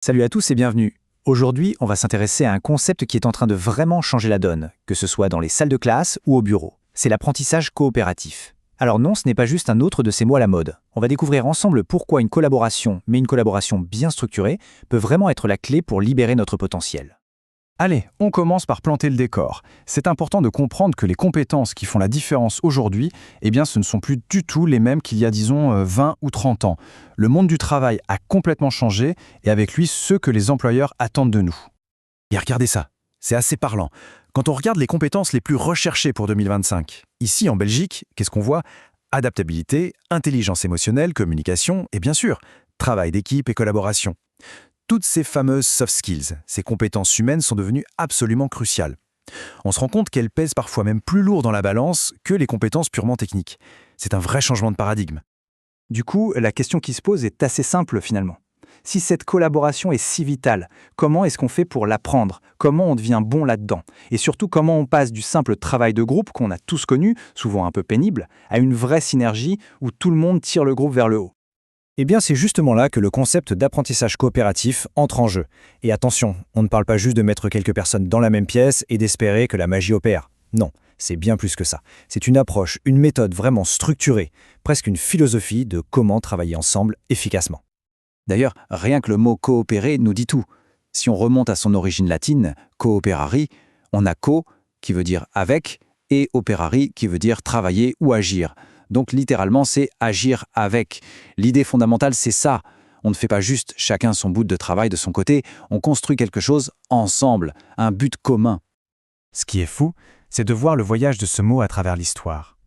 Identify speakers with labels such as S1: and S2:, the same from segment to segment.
S1: Salut à tous et bienvenue. Aujourd'hui, on va s'intéresser à un concept qui est en train de vraiment changer la donne, que ce soit dans les salles de classe ou au bureau. C'est l'apprentissage coopératif. Alors non, ce n'est pas juste un autre de ces mots à la mode. On va découvrir ensemble pourquoi une collaboration, mais une collaboration bien structurée, peut vraiment être la clé pour libérer notre potentiel.
S2: Allez, on commence par planter le décor. C'est important de comprendre que les compétences qui font la différence aujourd'hui, ce ne sont plus du tout les mêmes qu'il y a, disons, 20 ou 30 ans. Le monde du travail a complètement changé et avec lui, ceux que les employeurs attendent de nous. Et regardez ça, c'est assez parlant. Quand on regarde les compétences les plus recherchées pour 2025, ici en Belgique, qu'est-ce qu'on voit? Adaptabilité, intelligence émotionnelle, communication et bien sûr, travail d'équipe et collaboration. Toutes ces fameuses soft skills, ces compétences humaines sont devenues absolument cruciales. On se rend compte qu'elles pèsent parfois même plus lourd dans la balance que les compétences purement techniques. C'est un vrai changement de paradigme.
S1: Du coup, la question qui se pose est assez simple finalement. Si cette collaboration est si vitale, comment est-ce qu'on fait pour l'apprendre? Comment on devient bon là-dedans? Et surtout, comment on passe du simple travail de groupe qu'on a tous connu, souvent un peu pénible, à une vraie synergie où tout le monde tire le groupe vers le haut? Eh bien, c'est justement là que le concept d'apprentissage coopératif entre en jeu. Et attention, on ne parle pas juste de mettre quelques personnes dans la même pièce et d'espérer que la magie opère. Non, c'est bien plus que ça. C'est une approche, une méthode vraiment structurée, presque une philosophie de comment travailler ensemble efficacement. D'ailleurs, rien que le mot coopérer nous dit tout. Si on remonte à son origine latine, cooperari, on a co qui veut dire avec et operari qui veut dire travailler ou agir. Donc littéralement, c'est agir avec. L'idée fondamentale, c'est ça. On ne fait pas juste chacun son bout de travail de son côté, on construit quelque chose ensemble, un but commun.
S2: Ce qui est fou, c'est de voir le voyage de ce mot à travers l'histoire.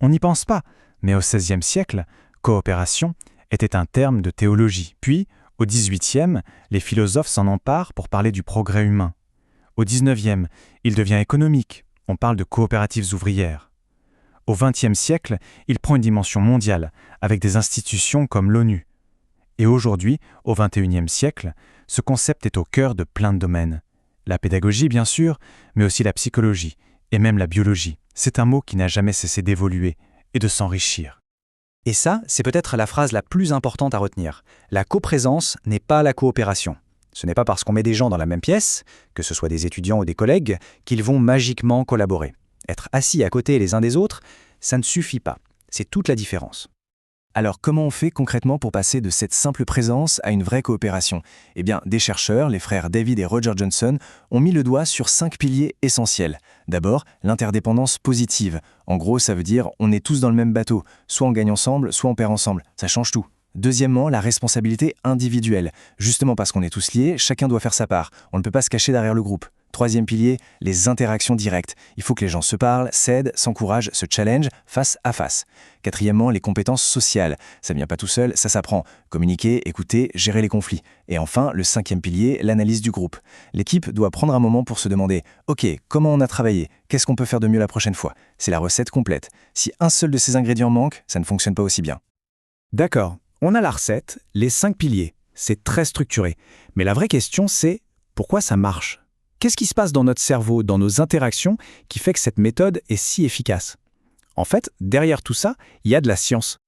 S2: On n'y pense pas, mais au XVIe siècle, coopération était un terme de théologie. Puis, au XVIIIe, les philosophes s'en emparent pour parler du progrès humain. Au XIXe, il devient économique, on parle de coopératives ouvrières. Au XXe siècle, il prend une dimension mondiale, avec des institutions comme l'ONU. Et aujourd'hui, au XXIe siècle, ce concept est au cœur de plein de domaines. La pédagogie, bien sûr, mais aussi la psychologie, et même la biologie. C'est un mot qui n'a jamais cessé d'évoluer et de s'enrichir.
S1: Et ça, c'est peut-être la phrase la plus importante à retenir. La coprésence n'est pas la coopération. Ce n'est pas parce qu'on met des gens dans la même pièce, que ce soit des étudiants ou des collègues, qu'ils vont magiquement collaborer. Être assis à côté les uns des autres, ça ne suffit pas. C'est toute la différence. Alors comment on fait concrètement pour passer de cette simple présence à une vraie coopération? Eh bien, des chercheurs, les frères David et Roger Johnson, ont mis le doigt sur 5 piliers essentiels. D'abord, l'interdépendance positive. En gros, ça veut dire on est tous dans le même bateau. Soit on gagne ensemble, soit on perd ensemble. Ça change tout. Deuxièmement, la responsabilité individuelle. Justement parce qu'on est tous liés, chacun doit faire sa part. On ne peut pas se cacher derrière le groupe. Troisième pilier, les interactions directes. Il faut que les gens se parlent, s'aident, s'encouragent, se challengent face à face. Quatrièmement, les compétences sociales. Ça ne vient pas tout seul, ça s'apprend. Communiquer, écouter, gérer les conflits. Et enfin, le cinquième pilier, l'analyse du groupe. L'équipe doit prendre un moment pour se demander « Ok, comment on a travaillé? Qu'est-ce qu'on peut faire de mieux la prochaine fois ?» C'est la recette complète. Si un seul de ces ingrédients manque, ça ne fonctionne pas aussi bien. D'accord, on a la recette, les 5 piliers. C'est très structuré. Mais la vraie question, c'est pourquoi ça marche? Qu'est-ce qui se passe dans notre cerveau, dans nos interactions, qui fait que cette méthode est si efficace? En fait, derrière tout ça, il y a de la science.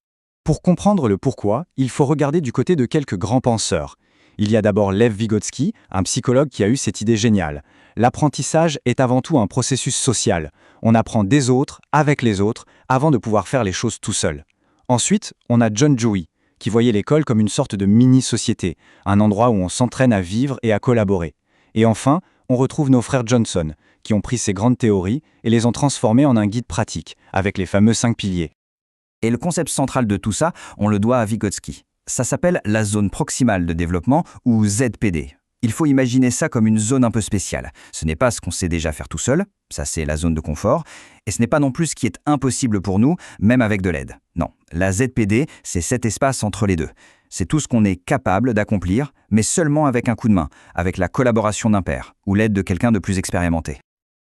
S1: Pour comprendre le pourquoi, il faut regarder du côté de quelques grands penseurs. Il y a d'abord Lev Vygotsky, un psychologue qui a eu cette idée géniale. L'apprentissage est avant tout un processus social. On apprend des autres, avec les autres, avant de pouvoir faire les choses tout seul. Ensuite, on a John Dewey, qui voyait l'école comme une sorte de mini-société, un endroit où on s'entraîne à vivre et à collaborer. Et enfin, on retrouve nos frères Johnson, qui ont pris ces grandes théories et les ont transformées en un guide pratique, avec les fameux 5 piliers.
S3: Et le concept central de tout ça, on le doit à Vygotsky. Ça s'appelle la zone proximale de développement, ou ZPD. Il faut imaginer ça comme une zone un peu spéciale. Ce n'est pas ce qu'on sait déjà faire tout seul, ça c'est la zone de confort, et ce n'est pas non plus ce qui est impossible pour nous, même avec de l'aide. Non, la ZPD, c'est cet espace entre les deux. C'est tout ce qu'on est capable d'accomplir, mais seulement avec un coup de main, avec la collaboration d'un pair, ou l'aide de quelqu'un de plus expérimenté.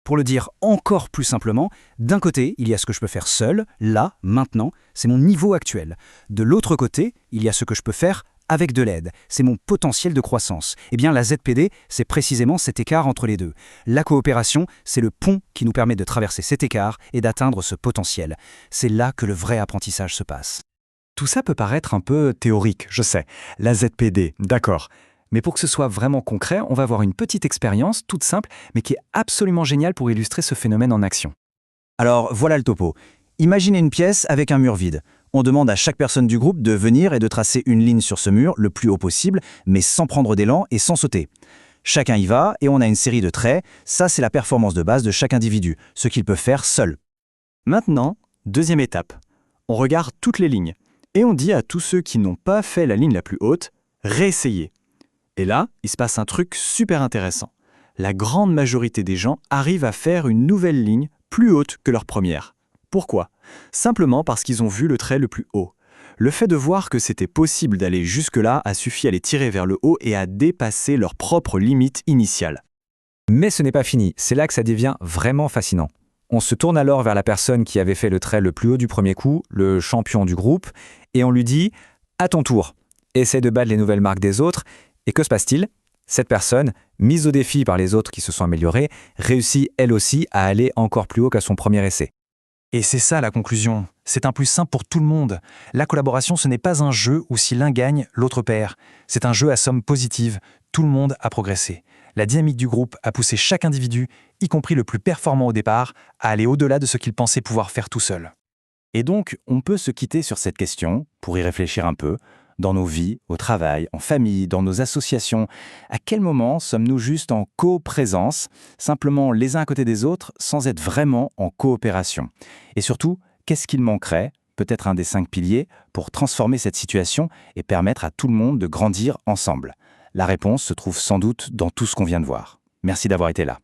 S1: Pour le dire encore plus simplement, d'un côté, il y a ce que je peux faire seul, là, maintenant, c'est mon niveau actuel. De l'autre côté, il y a ce que je peux faire avec de l'aide, c'est mon potentiel de croissance. Eh bien, la ZPD, c'est précisément cet écart entre les deux. La coopération, c'est le pont qui nous permet de traverser cet écart et d'atteindre ce potentiel. C'est là que le vrai apprentissage se passe. Tout ça peut paraître un peu théorique, je sais. La ZPD, d'accord. Mais pour que ce soit vraiment concret, on va voir une petite expérience toute simple, mais qui est absolument géniale pour illustrer ce phénomène en action.
S2: Alors voilà le topo. Imaginez une pièce avec un mur vide. On demande à chaque personne du groupe de venir et de tracer une ligne sur ce mur le plus haut possible, mais sans prendre d'élan et sans sauter. Chacun y va et on a une série de traits. Ça, c'est la performance de base de chaque individu, ce qu'il peut faire seul.
S1: Maintenant, deuxième étape. On regarde toutes les lignes et on dit à tous ceux qui n'ont pas fait la ligne la plus haute, réessayez. Et là, il se passe un truc super intéressant. La grande majorité des gens arrivent à faire une nouvelle ligne plus haute que leur première. Pourquoi? Simplement parce qu'ils ont vu le trait le plus haut. Le fait de voir que c'était possible d'aller jusque-là a suffi à les tirer vers le haut et à dépasser leur propre limite initiale. Mais ce n'est pas fini, c'est là que ça devient vraiment fascinant. On se tourne alors vers la personne qui avait fait le trait le plus haut du premier coup, le champion du groupe, et on lui dit « À ton tour, essaie de battre les nouvelles marques des autres ». Et que se passe-t-il? Cette personne, mise au défi par les autres qui se sont améliorés, réussit elle aussi à aller encore plus haut qu'à son premier essai.
S2: Et c'est ça la conclusion. C'est un plus simple pour tout le monde. La collaboration, ce n'est pas un jeu où si l'un gagne, l'autre perd. C'est un jeu à somme positive. Tout le monde a progressé. La dynamique du groupe a poussé chaque individu, y compris le plus performant au départ, à aller au-delà de ce qu'il pensait pouvoir faire tout seul. Et donc, on peut se quitter sur cette question, pour y réfléchir un peu. Dans nos vies, au travail, en famille, dans nos associations, à quel moment sommes-nous juste en coprésence, simplement les uns à côté des autres, sans être vraiment en coopération? Et surtout, qu'est-ce qu'il manquerait, peut-être un des 5 piliers, pour transformer cette situation et permettre à tout le monde de grandir ensemble? La réponse se trouve sans doute dans tout ce qu'on vient de voir. Merci d'avoir été là.